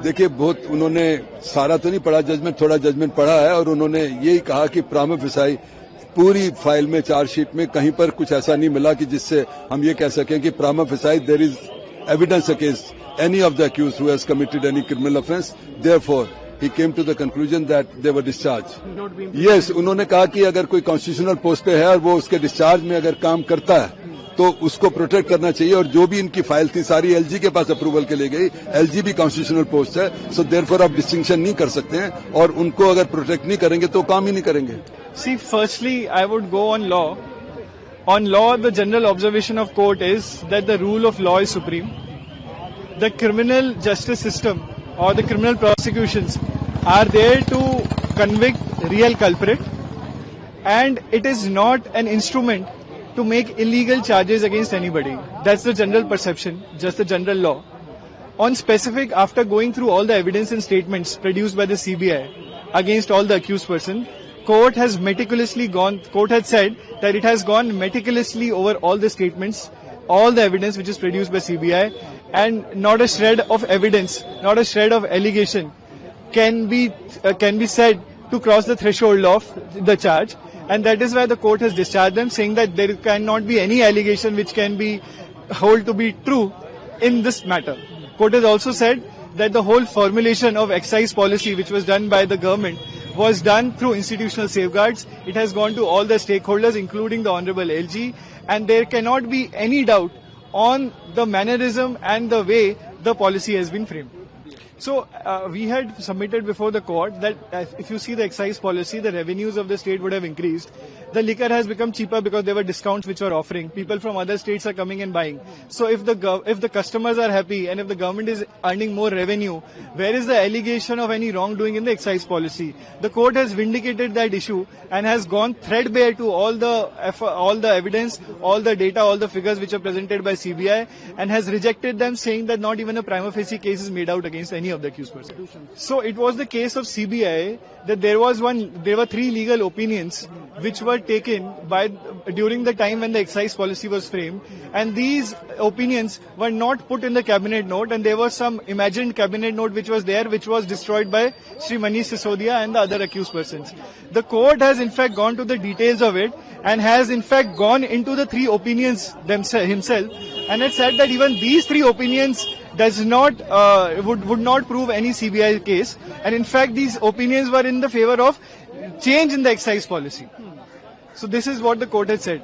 देखिए, बहुत उन्होंने सारा तो नहीं पढ़ा जजमेंट, थोड़ा जजमेंट पढ़ा है और उन्होंने यही कहा कि प्रामा फेसाई पूरी फाइल में, चार्जशीट में कहीं पर कुछ ऐसा नहीं मिला कि जिससे हम ये कह सकें कि prima facie there is evidence against any of the accused who has committed any criminal offence, therefore he came to the conclusion that they were discharged. Yes, उन्होंने कहा कि अगर कोई कॉन्स्टिट्यूशनल पोस्ट पे है और वो उसके डिस्चार्ज में अगर काम करता है तो उसको प्रोटेक्ट करना चाहिए, और जो भी इनकी फाइल थी सारी एलजी के पास अप्रूवल के लिए गई, एलजी भी कॉन्स्टिट्यूशनल पोस्ट है, सो देयरफॉर आप डिस्टिंक्शन नहीं कर सकते हैं, और उनको अगर प्रोटेक्ट नहीं करेंगे तो काम ही नहीं करेंगे. See, firstly, I would go on law. On law, the general observation of court is that the rule of law is supreme. The criminal justice system or the criminal prosecutions are there to convict real culprit, and it is not an instrument to make illegal charges against anybody. That's the general perception, just the general law. On specific, after going through all the evidence and statements produced by the CBI against all the accused person, court has said that it has gone meticulously over all the statements, all the evidence which is produced by CBI, and not a shred of evidence, not a shred of allegation can be said to cross the threshold of the charge, and that is why the court has discharged them, saying that there cannot be any allegation which can be held to be true in this matter. Court has also said that the whole formulation of excise policy which was done by the government was done through institutional safeguards. It has gone to all the stakeholders, including the Honorable LG, and there cannot be any doubt on the mannerism and the way the policy has been framed. So we had submitted before the court that if you see the excise policy, the revenues of the state would have increased. The liquor has become cheaper because there were discounts which were offering. People from other states are coming and buying. So if the customers are happy and if the government is earning more revenue, where is the allegation of any wrongdoing in the excise policy? The court has vindicated that issue and has gone threadbare to all the evidence, all the data, all the figures which are presented by CBI, and has rejected them, saying that not even a prima facie case is made out against any of the accused persons. So it was the case of CBI that there were 3 legal opinions which were taken during the time when the excise policy was framed, and these opinions were not put in the cabinet note, and there was some imagined cabinet note which was there, which was destroyed by Sri Manish Sisodia and the other accused persons. The court has in fact gone to the details of it and has in fact gone into the 3 opinions himself, and it said that even these 3 opinions would not prove any CBI case, and in fact these opinions were in the favor of change in the excise policy. So this is what the court had said.